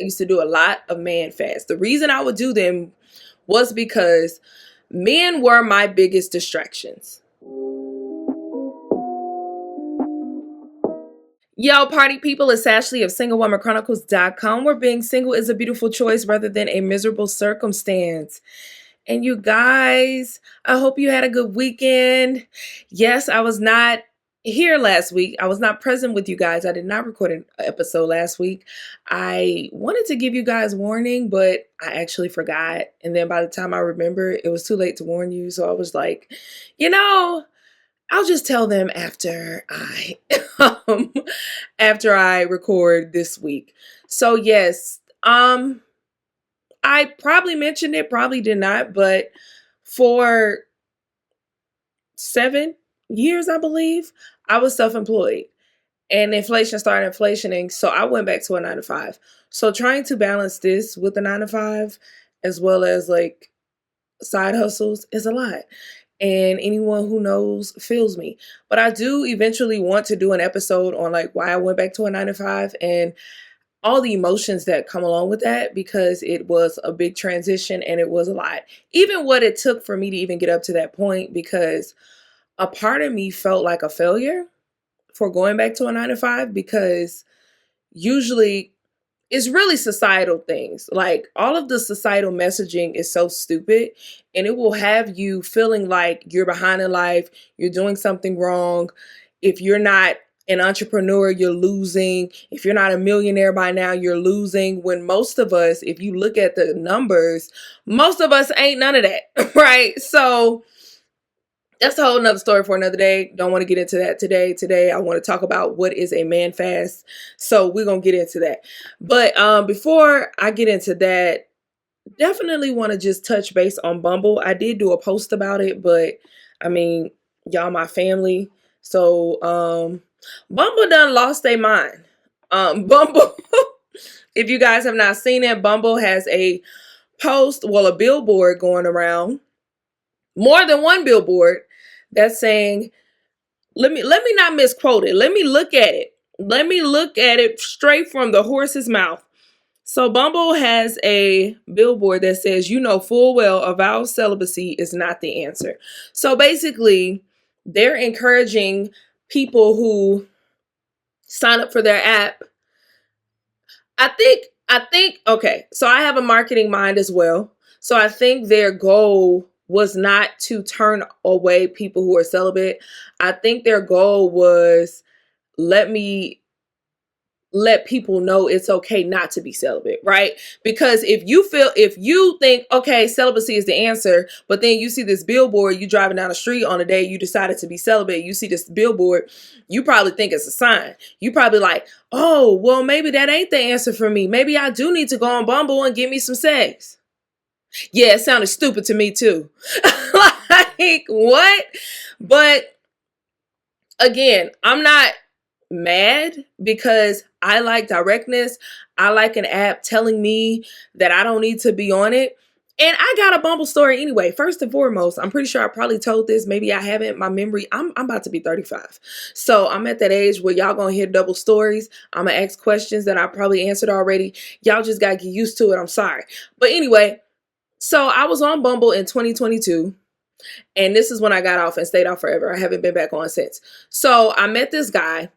I used to do a lot of man fasts. The reason I would do them was because men were my biggest distractions. Yo, party people, it's Ashley of SingleWomanChronicles.com, where being single is a beautiful choice rather than a miserable circumstance. And you guys, I hope you had a good weekend. Yes, I was not here last week. I was not present with you guys. I did not record an episode last week. I wanted to give you guys warning, but I actually forgot. And then by the time I remember, it was too late to warn you. So I was like, you know, I'll just tell them after I um, after I record this week. So yes, I probably mentioned it, probably did not, but for 7 years, I believe, I was self-employed and inflation started inflationing. So I went back to a 9 to 5. So trying to balance this with the 9 to 5 as well as like side hustles is a lot. And anyone who knows feels me. But I do eventually want to do an episode on like why I went back to a 9 to 5 and all the emotions that come along with that, because it was a big transition and it was a lot. Even what it took for me to even get up to that point, because a part of me felt like a failure for going back to a 9 to 5, because usually it's really societal things. Like all of the societal messaging is so stupid, and it will have you feeling like you're behind in life, you're doing something wrong. If you're not an entrepreneur, you're losing. If you're not a millionaire by now, you're losing. When most of us, if you look at the numbers, most of us ain't none of that, right? So that's a whole nother story for another day. Don't want to get into that today. Today, I want to talk about what is a man fast. So we're going to get into that. But before I get into that, definitely want to just touch base on Bumble. I did do a post about it, but I mean, y'all my family. So Bumble done lost their mind. Bumble, if you guys have not seen it, Bumble has a post, well, a billboard going around, more than one billboard, that's saying, let me not misquote it. Let me look at it. Let me look at it straight from the horse's mouth. So Bumble has a billboard that says, you know full well avowed celibacy is not the answer. So basically, they're encouraging people who sign up for their app. I think okay, so I have a marketing mind as well. So I think their goal was not to turn away people who are celibate. I think their goal was, let me let people know it's okay not to be celibate, right? Because if you think, okay, celibacy is the answer, but then you see this billboard, you driving down the street on a day you decided to be celibate, you see this billboard, you probably think it's a sign. You probably like, oh, well, maybe that ain't the answer for me. Maybe I do need to go on Bumble and get me some sex. Yeah, it sounded stupid to me too. Like, what? But again, I'm not mad because I like directness. I like an app telling me that I don't need to be on it. And I got a Bumble story anyway. First and foremost, I'm pretty sure I probably told this. Maybe I haven't. My memory, I'm about to be 35. So I'm at that age where y'all gonna hear double stories. I'm gonna ask questions that I probably answered already. Y'all just gotta get used to it. I'm sorry. But anyway, so I was on Bumble in 2022. And this is when I got off and stayed off forever. I haven't been back on since. So I met this guy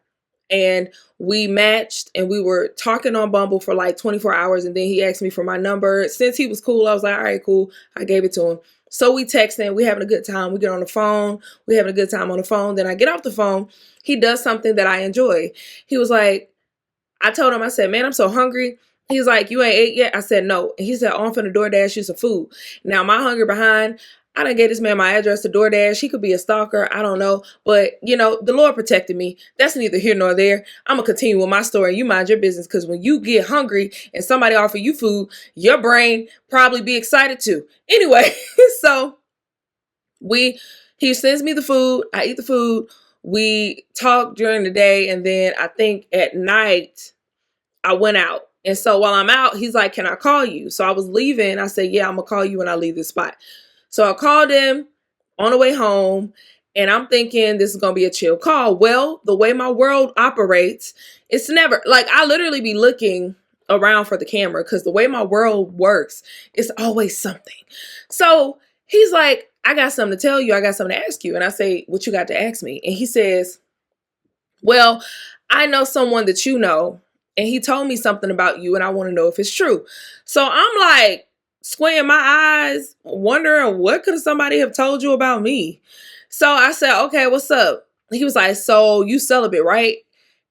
and we matched and we were talking on Bumble for like 24 hours. And then he asked me for my number. Since he was cool, I was like, all right, cool. I gave it to him. So we texting, we having a good time. We get on the phone. We having a good time on the phone. Then I get off the phone. He does something that I enjoy. He was like, I told him, I said, man, I'm so hungry. He's like, you ain't ate yet? I said, no. And he said, oh, I'm finna DoorDash you some food. Now, my hunger behind, I done gave this man my address to DoorDash. He could be a stalker. I don't know. But, the Lord protected me. That's neither here nor there. I'm going to continue with my story. You mind your business, because when you get hungry and somebody offer you food, your brain probably be excited too. Anyway, so he sends me the food. I eat the food. We talk during the day. And then I think at night, I went out. And so while I'm out, he's like, can I call you? So I was leaving. I said, yeah, I'm going to call you when I leave this spot. So I called him on the way home, and I'm thinking this is going to be a chill call. Well, the way my world operates, it's never like, I literally be looking around for the camera because the way my world works, it's always something. So he's like, I got something to tell you. I got something to ask you. And I say, what you got to ask me? And he says, well, I know someone that you know, and he told me something about you, and I want to know if it's true. So I'm like squinting my eyes, wondering what could somebody have told you about me? So I said, okay, what's up? He was like, so you celibate, right?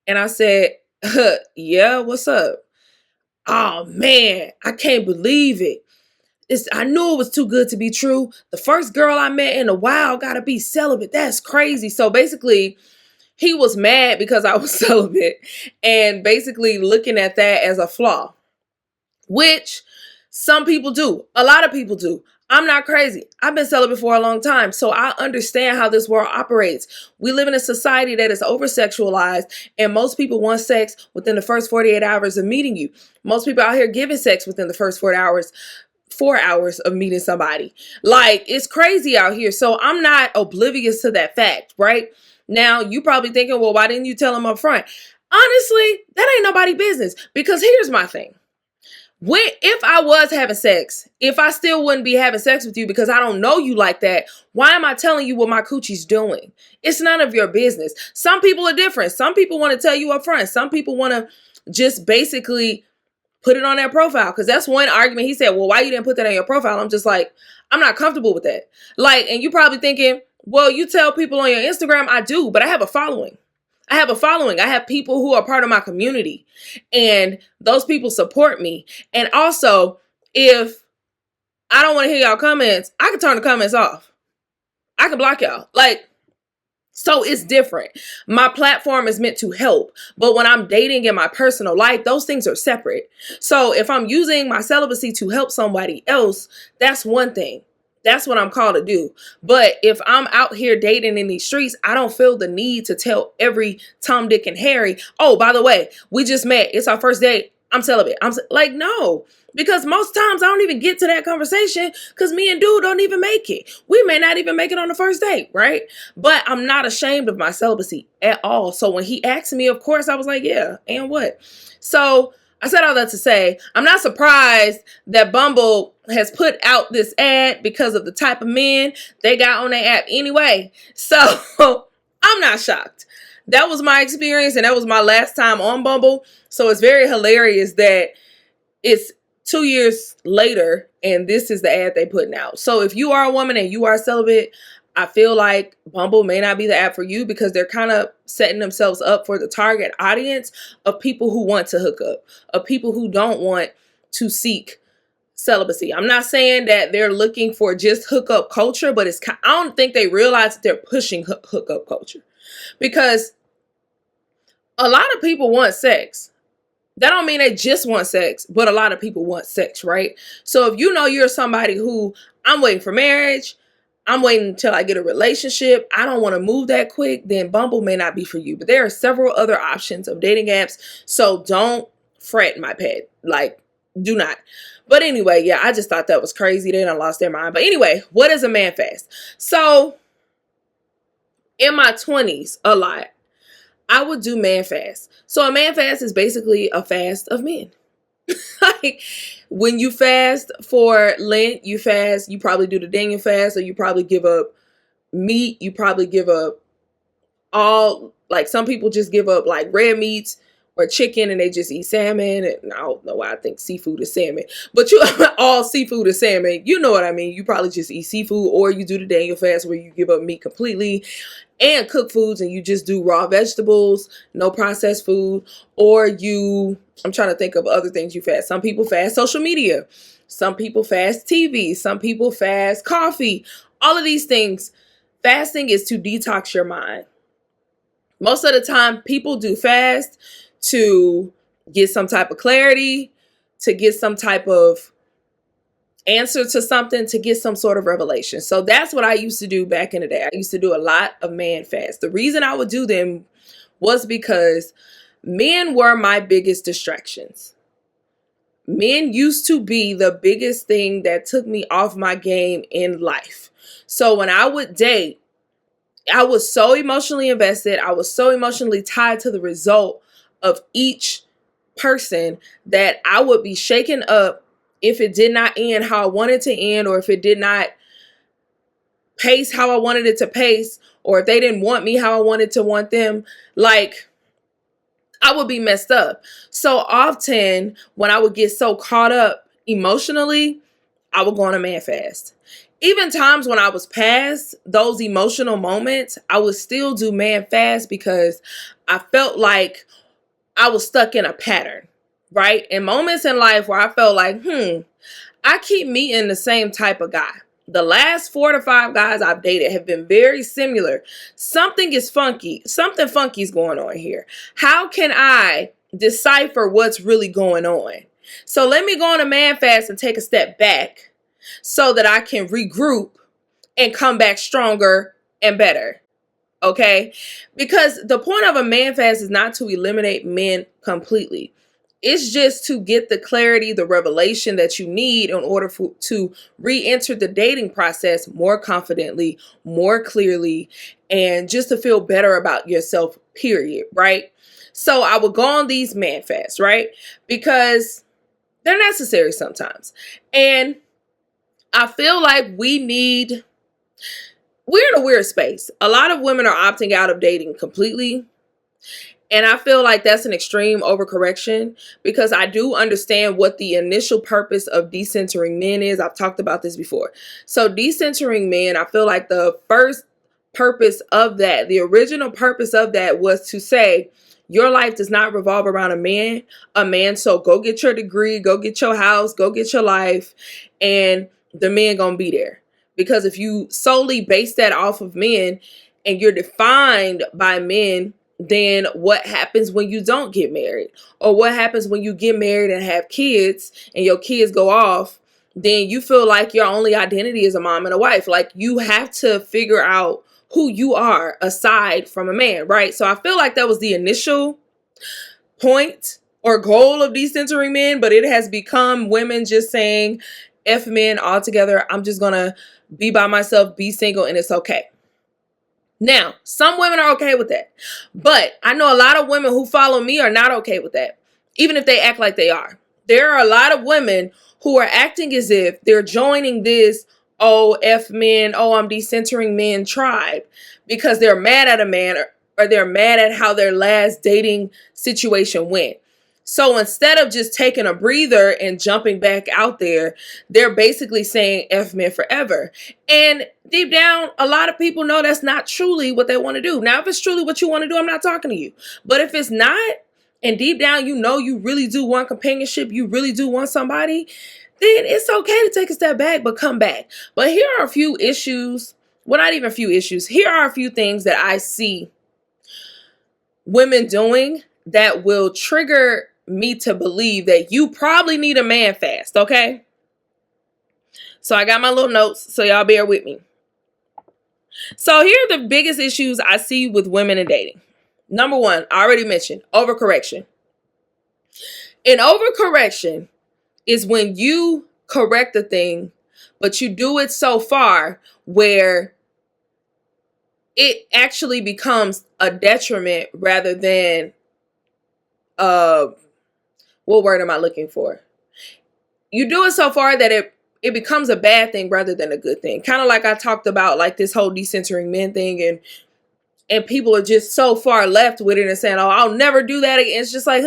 And I said, yeah, what's up? Oh man, I can't believe it. I knew it was too good to be true. The first girl I met in a while gotta be celibate. That's crazy. So basically, he was mad because I was celibate and basically looking at that as a flaw, which some people do. A lot of people do. I'm not crazy. I've been celibate for a long time, so I understand how this world operates. We live in a society that is over-sexualized, and most people want sex within the first 48 hours of meeting you. Most people out here giving sex within the first 4 hours of meeting somebody. Like, it's crazy out here. So I'm not oblivious to that fact, right? Now, you probably thinking, well, why didn't you tell him up front? Honestly, that ain't nobody business. Because here's my thing. If I was having sex, if I still wouldn't be having sex with you because I don't know you like that, why am I telling you what my coochie's doing? It's none of your business. Some people are different. Some people want to tell you up front. Some people want to just basically put it on their profile. Because that's one argument. He said, well, why you didn't put that on your profile? I'm just like, I'm not comfortable with that. Like, and you probably thinking, well, you tell people on your Instagram. I do, but I have a following. I have people who are part of my community, and those people support me. And also, if I don't want to hear y'all comments, I can turn the comments off. I can block y'all. Like, so it's different. My platform is meant to help, but when I'm dating in my personal life, those things are separate. So if I'm using my celibacy to help somebody else, that's one thing. That's what I'm called to do. But if I'm out here dating in these streets, I don't feel the need to tell every Tom, Dick, and Harry, oh, by the way, we just met. It's our first date. I'm celibate. Like, no. Because most times I don't even get to that conversation because me and dude don't even make it. We may not even make it on the first date, right? But I'm not ashamed of my celibacy at all. So when he asked me, of course, I was like, yeah, and what? So I said all that to say, I'm not surprised that Bumble has put out this ad because of the type of men they got on their app anyway. So I'm not shocked. That was my experience, and that was my last time on Bumble. So it's very hilarious that it's 2 years later and this is the ad they putting out. So if you are a woman and you are celibate, I feel like Bumble may not be the app for you because they're kind of setting themselves up for the target audience of people who want to hook up, of people who don't want to seek celibacy. I'm not saying that they're looking for just hookup culture, but I don't think they realize that they're pushing hookup culture because a lot of people want sex. That don't mean they just want sex, but a lot of people want sex, right? So if you know you're somebody who, I'm waiting for marriage, I'm waiting until I get a relationship, I don't want to move that quick, then Bumble may not be for you. But there are several other options of dating apps, so don't fret, my pet. Like, do not. But anyway, yeah, I just thought that was crazy. They done lost their mind. But anyway, what is a man fast? So in my 20s, a lot, I would do man fast. So a man fast is basically a fast of men. Like, when you fast for Lent, you probably do the Daniel fast, or you probably give up meat. You probably give up like some people just give up like red meats or chicken and they just eat salmon. And I don't know why I think seafood is salmon, but all seafood is salmon. You know what I mean? You probably just eat seafood, or you do the Daniel fast where you give up meat completely and cook foods and you just do raw vegetables, no processed food, or I'm trying to think of other things you fast. Some people fast social media. Some people fast TV. Some people fast coffee. All of these things. Fasting is to detox your mind. Most of the time, people do fast to get some type of clarity, to get some type of answer to something, to get some sort of revelation. So that's what I used to do back in the day. I used to do a lot of man fasts. The reason I would do them was because men were my biggest distractions. Men used to be the biggest thing that took me off my game in life. So when I would date, I was so emotionally invested. I was so emotionally tied to the result of each person that I would be shaken up if it did not end how I wanted to end, or if it did not pace how I wanted it to pace, or if they didn't want me how I wanted to want them. Like, I would be messed up. So often when I would get so caught up emotionally, I would go on a man fast. Even times when I was past those emotional moments, I would still do man fast because I felt like I was stuck in a pattern, right? In moments in life where I felt like, I keep meeting the same type of guy. The last 4 to 5 guys I've dated have been very similar. Something is funky. Something funky is going on here. How can I decipher what's really going on? So let me go on a man fast and take a step back so that I can regroup and come back stronger and better. Okay? Because the point of a man fast is not to eliminate men completely. It's just to get the clarity, the revelation that you need in order to re-enter the dating process more confidently, more clearly, and just to feel better about yourself, period, right? So I would go on these man fasts, right? Because they're necessary sometimes. And I feel like we're in a weird space. A lot of women are opting out of dating completely. And I feel like that's an extreme overcorrection, because I do understand what the initial purpose of decentering men is. I've talked about this before. So decentering men, I feel like the first purpose of that, the original purpose of that, was to say, your life does not revolve around a man. So go get your degree, go get your house, go get your life, and the man gonna be there. Because if you solely base that off of men and you're defined by men, then what happens when you don't get married? Or what happens when you get married and have kids and your kids go off? Then you feel like your only identity is a mom and a wife. Like, you have to figure out who you are aside from a man, right? So I feel like that was the initial point or goal of decentering men, but it has become women just saying, F men altogether. I'm just going to be by myself, be single, and it's okay. Now, some women are okay with that, but I know a lot of women who follow me are not okay with that, even if they act like they are. There are a lot of women who are acting as if they're joining this, oh, F men, oh, I'm decentering men tribe, because they're mad at a man, or they're mad at how their last dating situation went. So instead of just taking a breather and jumping back out there, they're basically saying F men forever. And deep down, a lot of people know that's not truly what they want to do. Now, if it's truly what you want to do, I'm not talking to you. But if it's not, and deep down, you know you really do want companionship, you really do want somebody, then it's okay to take a step back, but come back. But here are a few issues. Well, not even a few issues. Here are a few things that I see women doing that will trigger me to believe that you probably need a man fast, okay? So I got my little notes, so y'all bear with me. So here are the biggest issues I see with women in dating. Number one, I already mentioned, overcorrection. And overcorrection is when you correct a thing, but you do it so far where it actually becomes a detriment rather than what word am I looking for? You do it so far that it becomes a bad thing rather than a good thing. Kind of like I talked about, like this whole decentering men thing, and people are just so far left with it and saying, oh, I'll never do that again. It's just like,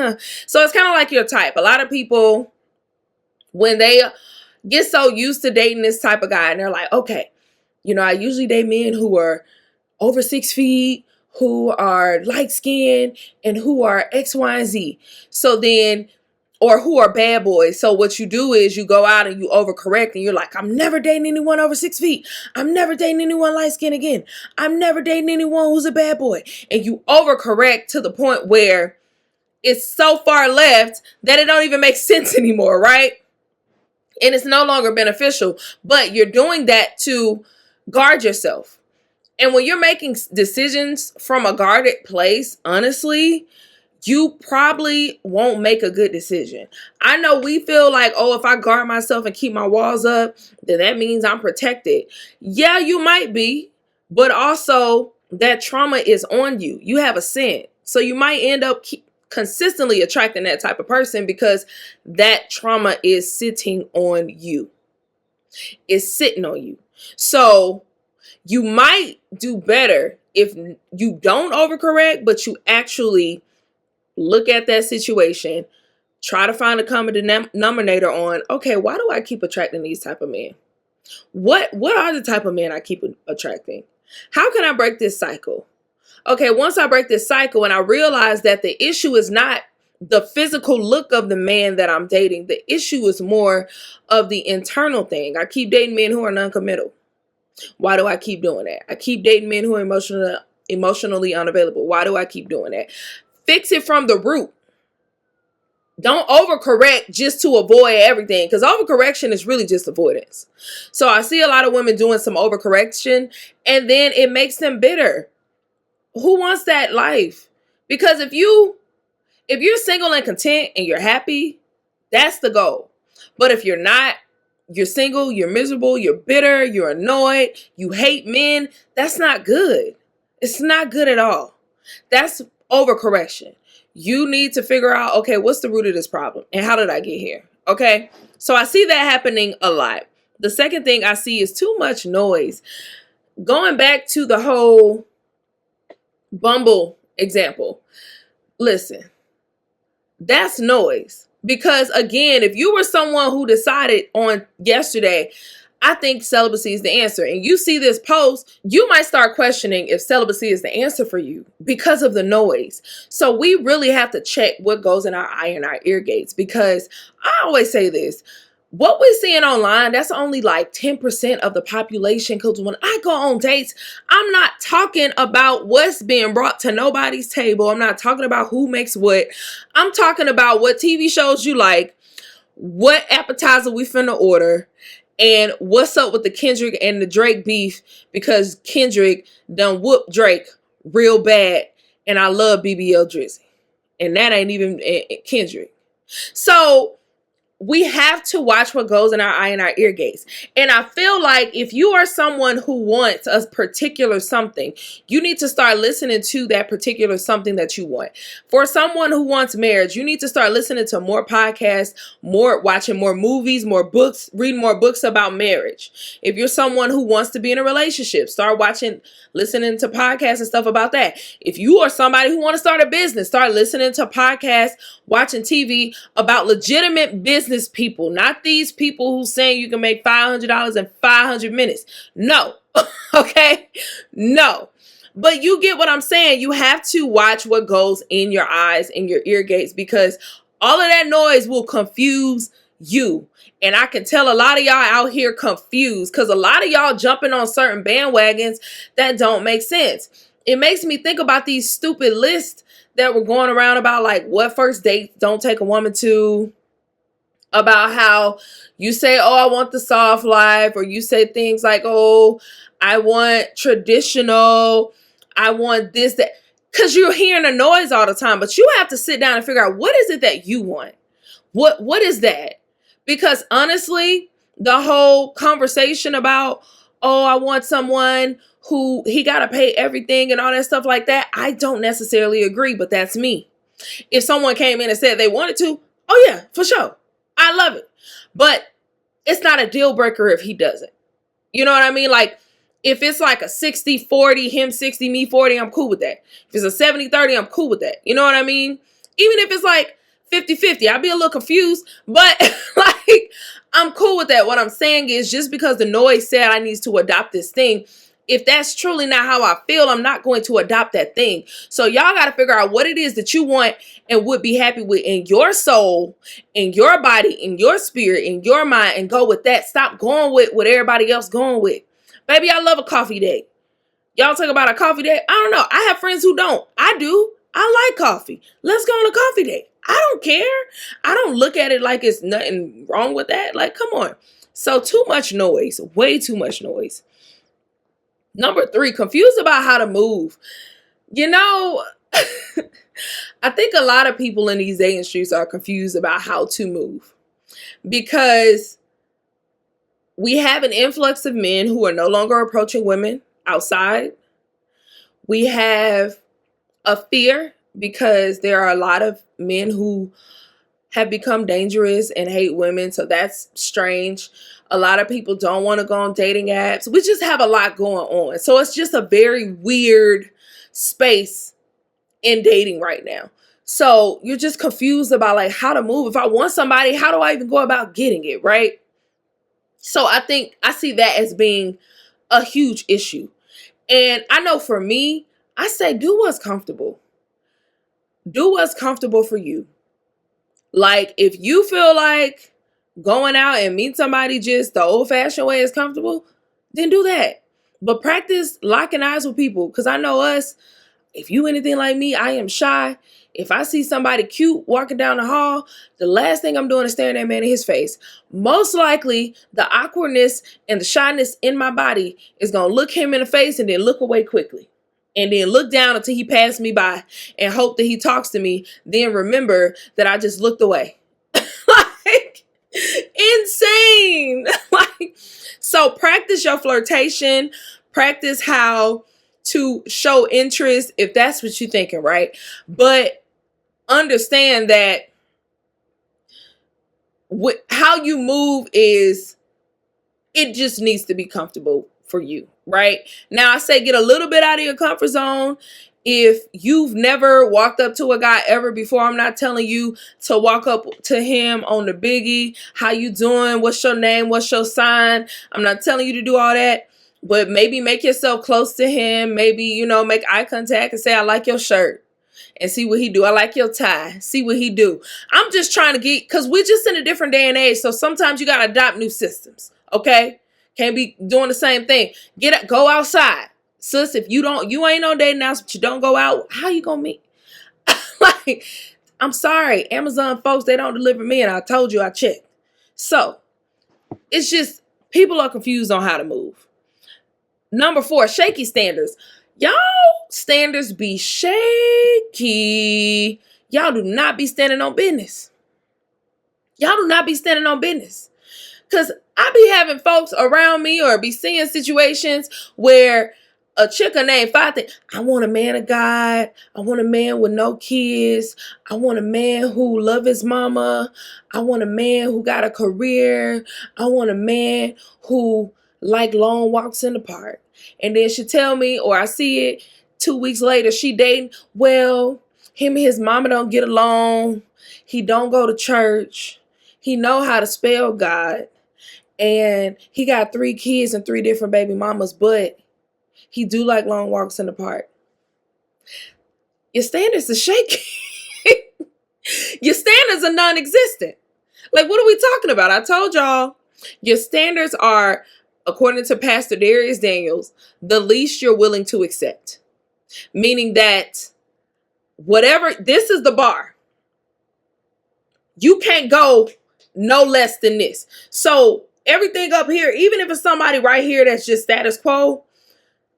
So it's kind of like your type. A lot of people, when they get so used to dating this type of guy, and they're like, okay, I usually date men who are over 6 feet, who are light skinned, and who are X, Y, and Z. So then, or who are bad boys. So what you do is you go out and you overcorrect, and you're like, I'm never dating anyone over 6 feet. I'm never dating anyone light skinned again. I'm never dating anyone who's a bad boy. And you overcorrect to the point where it's so far left that it don't even make sense anymore, right? And it's no longer beneficial, but you're doing that to guard yourself. And when you're making decisions from a guarded place, honestly, you probably won't make a good decision. I know we feel like, oh, if I guard myself and keep my walls up, then that means I'm protected. Yeah, you might be, but also that trauma is on you. You have a scent. So you might end up consistently attracting that type of person because that trauma is sitting on you. It's sitting on you. So you might do better if you don't overcorrect, but you actually look at that situation, try to find a common denominator on, okay, why do I keep attracting these type of men? What are the type of men I keep attracting? How can I break this cycle? Okay, once I break this cycle and I realize that the issue is not the physical look of the man that I'm dating, the issue is more of the internal thing. I keep dating men who are non-committal. Why do I keep doing that? I keep dating men who are emotionally unavailable. Why do I keep doing that? Fix it from the root. Don't overcorrect just to avoid everything, because overcorrection is really just avoidance. So I see a lot of women doing some overcorrection and then it makes them bitter. Who wants that life? Because if you're single and content and you're happy, that's the goal. But if you're not, you're single, you're miserable, you're bitter, you're annoyed, you hate men, that's not good. It's not good at all. That's overcorrection. You need to figure out, okay, what's the root of this problem and how did I get here? Okay, so I see that happening a lot. The second thing I see is too much noise. Going back to the whole Bumble example, listen, that's noise. Because again, if you were someone who decided on yesterday, I think celibacy is the answer, and you see this post, you might start questioning if celibacy is the answer for you because of the noise. So we really have to check what goes in our eye and our ear gates, because I always say this, what we're seeing online, that's only like 10% of the population. Because when I go on dates, I'm not talking about what's being brought to nobody's table. I'm not talking about who makes what. I'm talking about what TV shows you like, what appetizer we finna order, and what's up with the Kendrick and the Drake beef, because Kendrick done whooped Drake real bad, and I love BBL Drizzy, and that ain't even Kendrick. So we have to watch what goes in our eye and our ear gates. And I feel like if you are someone who wants a particular something, you need to start listening to that particular something that you want. For someone who wants marriage, you need to start listening to more podcasts, watching more movies, more books, reading more books about marriage. If you're someone who wants to be in a relationship, start listening to podcasts and stuff about that. If you are somebody who want to start a business, start listening to podcasts, watching TV about legitimate business people, not these people who saying you can make $500 in 500 minutes. No. Okay? No. But you get what I'm saying. You have to watch what goes in your eyes and your ear gates, because all of that noise will confuse you. And I can tell a lot of y'all out here confused, because a lot of y'all jumping on certain bandwagons that don't make sense. It makes me think about these stupid lists that were going around about like what first dates don't take a woman to, about how you say, oh, I want the soft life, or you say things like, oh, I want traditional, I want this, that, because you're hearing the noise all the time. But you have to sit down and figure out, what is it that you want? What is that? Because honestly, the whole conversation about, oh, I want someone who he got to pay everything and all that stuff like that, I don't necessarily agree, but that's me. If someone came in and said they wanted to, oh yeah, for sure, I love it. But it's not a deal breaker if he doesn't. You know what I mean? Like, if it's like a 60-40, him 60, me 40, I'm cool with that. If it's a 70-30, I'm cool with that. You know what I mean? Even if it's like 50-50, I'd be a little confused, but like, I'm cool with that. What I'm saying is, just because the noise said I need to adopt this thing, if that's truly not how I feel, I'm not going to adopt that thing. So y'all got to figure out what it is that you want and would be happy with in your soul, in your body, in your spirit, in your mind, and go with that. Stop going with what everybody else going with. Baby, I love a coffee date. Y'all talk about a coffee date? I don't know. I have friends who don't. I do. I like coffee. Let's go on a coffee date. I don't care. I don't look at it like it's nothing wrong with that. Like, come on. So too much noise. Way too much noise. Number 3, confused about how to move. You know, I think a lot of people in these dating streets are confused about how to move, because we have an influx of men who are no longer approaching women outside. We have a fear because there are a lot of men who have become dangerous and hate women. So that's strange. A lot of people don't want to go on dating apps. We just have a lot going on. So it's just a very weird space in dating right now. So you're just confused about like how to move. If I want somebody, how do I even go about getting it, right? So I think I see that as being a huge issue. And I know for me, I say do what's comfortable. Do what's comfortable for you. Like if you feel like going out and meet somebody just the old-fashioned way is comfortable, then do that. But practice locking eyes with people. Because I know us, if you anything like me, I am shy. If I see somebody cute walking down the hall, the last thing I'm doing is staring that man in his face. Most likely, the awkwardness and the shyness in my body is going to look him in the face and then look away quickly. And then look down until he passed me by and hope that he talks to me. Then remember that I just looked away. Like, insane. Like, so practice your flirtation. Practice how to show interest if that's what you're thinking, right? But understand that how you move is, it just needs to be comfortable for you, right? Now I say get a little bit out of your comfort zone. If you've never walked up to a guy ever before, I'm not telling you to walk up to him on the biggie. How you doing? What's your name? What's your sign? I'm not telling you to do all that. But maybe make yourself close to him. Maybe, you know, make eye contact and say, I like your shirt. And see what he do. I like your tie. See what he do. I'm just trying to get, because we're just in a different day and age. So sometimes you got to adopt new systems. Okay? Can't be doing the same thing. Go outside. Sis, if you ain't on dating apps, but you don't go out, how you gonna meet? Like, I'm sorry. Amazon folks, they don't deliver me, and I told you I checked. So, it's just, people are confused on how to move. Number 4, shaky standards. Y'all standards be shaky. Y'all do not be standing on business. Y'all do not be standing on business. Because I be having folks around me or be seeing situations where a chick named Fatih, I want a man of God. I want a man with no kids. I want a man who love his mama. I want a man who got a career. I want a man who like long walks in the park. And then she tell me, or I see it 2 weeks later, she dating. Well, him and his mama don't get along. He don't go to church. He know how to spell God. And he got 3 kids and 3 different baby mamas, but he do like long walks in the park. Your standards are shaky. Your standards are non-existent. Like, what are we talking about? I told y'all, your standards are, according to Pastor Darius Daniels, the least you're willing to accept. Meaning that whatever, this is the bar. You can't go no less than this. So everything up here, even if it's somebody right here that's just status quo,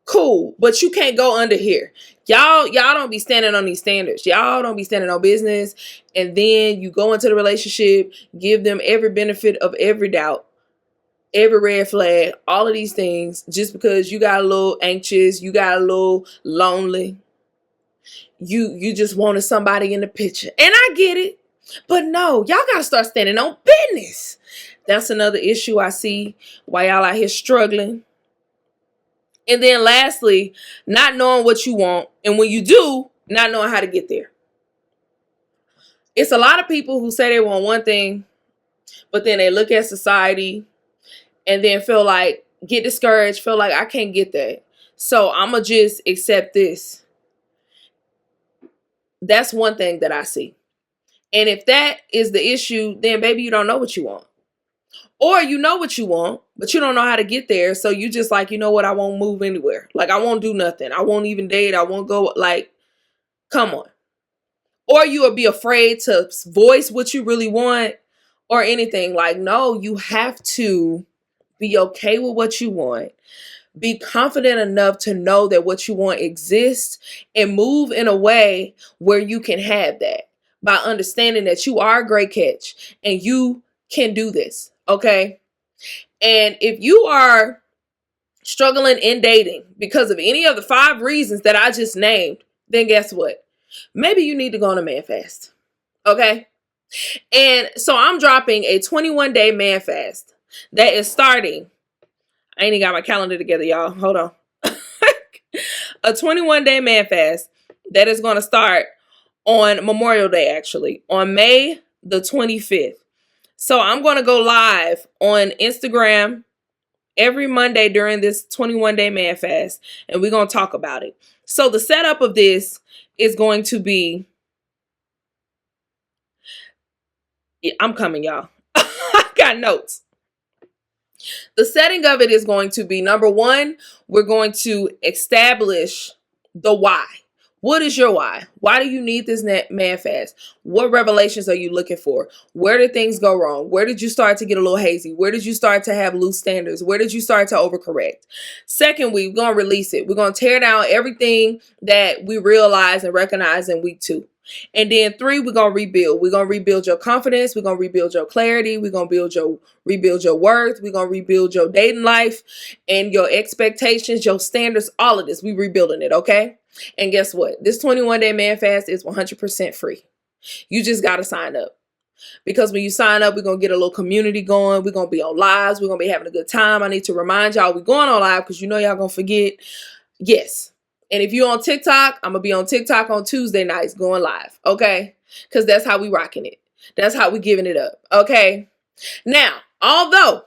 cool, but you can't go under here. Y'all don't be standing on these standards. Y'all don't be standing on business. And then you go into the relationship, give them every benefit of every doubt, every red flag, all of these things, just because you got a little anxious, you got a little lonely. You just wanted somebody in the picture. And I get it. But no, y'all got to start standing on business. That's another issue I see why y'all out here struggling. And then lastly, not knowing what you want. And when you do, not knowing how to get there. It's a lot of people who say they want one thing, but then they look at society and then get discouraged, feel like I can't get that. So I'm going to just accept this. That's one thing that I see. And if that is the issue, then baby, you don't know what you want. Or you know what you want, but you don't know how to get there. So you just like, you know what? I won't move anywhere. Like, I won't do nothing. I won't even date. I won't go. Like, come on. Or you will be afraid to voice what you really want or anything. Like, no, you have to be okay with what you want. Be confident enough to know that what you want exists and move in a way where you can have that by understanding that you are a great catch and you can do this. Okay. And if you are struggling in dating because of any of the 5 reasons that I just named, then guess what? maybe you need to go on a man fast. Okay? And so I'm dropping a 21-day man fast that is starting. I ain't even got my calendar together, y'all. Hold on. A 21-day man fast that is going to start on Memorial Day, actually, on May the 25th. So I'm going to go live on Instagram every Monday during this 21-day man fast, and we're going to talk about it. So the setup of this is going to be, I'm coming, y'all. I got notes. The setting of it is going to be, number one, we're going to establish the why. What is your why? Why do you need this man fast? What revelations are you looking for? Where did things go wrong? Where did you start to get a little hazy? Where did you start to have loose standards? Where did you start to overcorrect? Second week, we're going to release it. We're going to tear down everything that we realize and recognize in week 2. And then 3, we're going to rebuild. We're going to rebuild your confidence. We're going to rebuild your clarity. We're going to rebuild your worth. We're going to rebuild your dating life and your expectations, your standards, all of this. We rebuilding it, okay? And guess what? This 21-day man fast is 100% free. You just got to sign up. Because when you sign up, we're going to get a little community going. We're going to be on lives. We're going to be having a good time. I need to remind y'all we're going on live because you know y'all going to forget. Yes. And if you're on TikTok, I'm going to be on TikTok on Tuesday nights going live. Okay? Because that's how we rocking it. That's how we giving it up. Okay? Now, although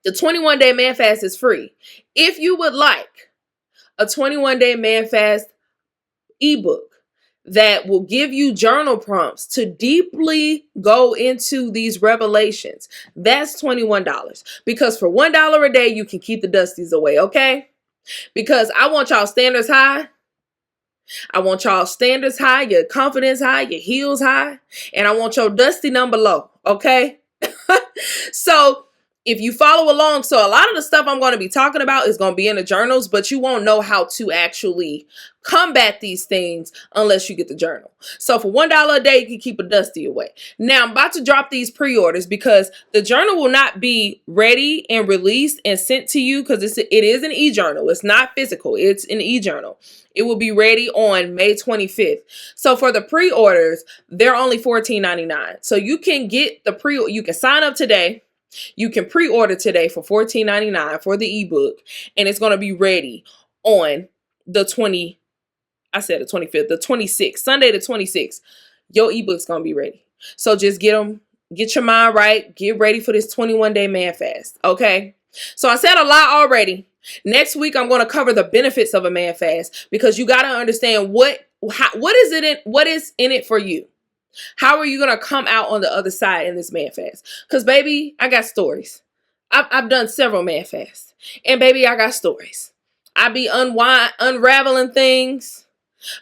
the 21-day man fast is free, if you would like a 21-day man fast ebook that will give you journal prompts to deeply go into these revelations, that's $21. Because for $1 a day, you can keep the dusties away, okay? Because I want y'all standards high. I want y'all standards high, your confidence high, your heels high, and I want your dusty number low, okay? So if you follow along, so a lot of the stuff I'm going to be talking about is going to be in the journals, but you won't know how to actually combat these things unless you get the journal. So for $1 a day, you can keep a dusty away. Now I'm about to drop these pre-orders because the journal will not be ready and released and sent to you because it is an e-journal. It's not physical. It's an e-journal. It will be ready on May 25th. So for the pre-orders, they're only $14.99. So you can get you can sign up today. You can pre-order today for $14.99 for the ebook, and it's going to be ready on the 25th, the 26th, Sunday the 26th. Your ebook's going to be ready. So just get your mind right, get ready for this 21-day man fast, okay? So I said a lot already. Next week, I'm going to cover the benefits of a man fast because you got to understand what is in it for you. How are you going to come out on the other side in this man fast? Because, baby, I got stories. I've done several man fasts. And, baby, I got stories. I be unraveling things,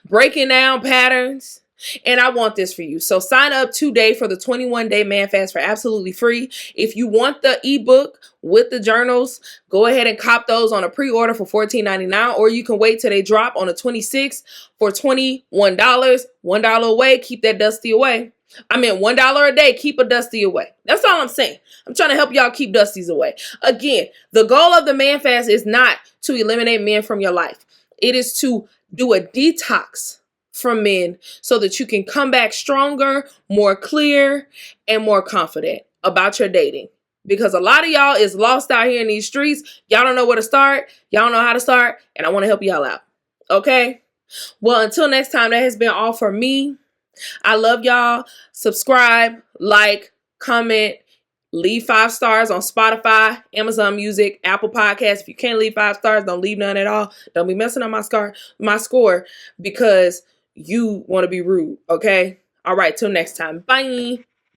breaking down patterns. And I want this for you. So sign up today for the 21-day man fast for absolutely free. If you want the ebook with the journals, go ahead and cop those on a pre-order for $14.99, or you can wait till they drop on the 26th for $21. $1 away, keep that dusty away. I mean, $1 a day, keep a dusty away. That's all I'm saying. I'm trying to help y'all keep dusties away. Again, the goal of the man fast is not to eliminate men from your life. It is to do a detox from men so that you can come back stronger, more clear, and more confident about your dating. Because a lot of y'all is lost out here in these streets. Y'all don't know where to start. Y'all don't know how to start. And I want to help y'all out. Okay? Well, until next time, that has been all for me. I love y'all. Subscribe, like, comment, leave 5 stars on Spotify, Amazon Music, Apple Podcasts. If you can't leave 5 stars, don't leave none at all. Don't be messing up my score because you want to be rude, okay? All right, till next time. Bye.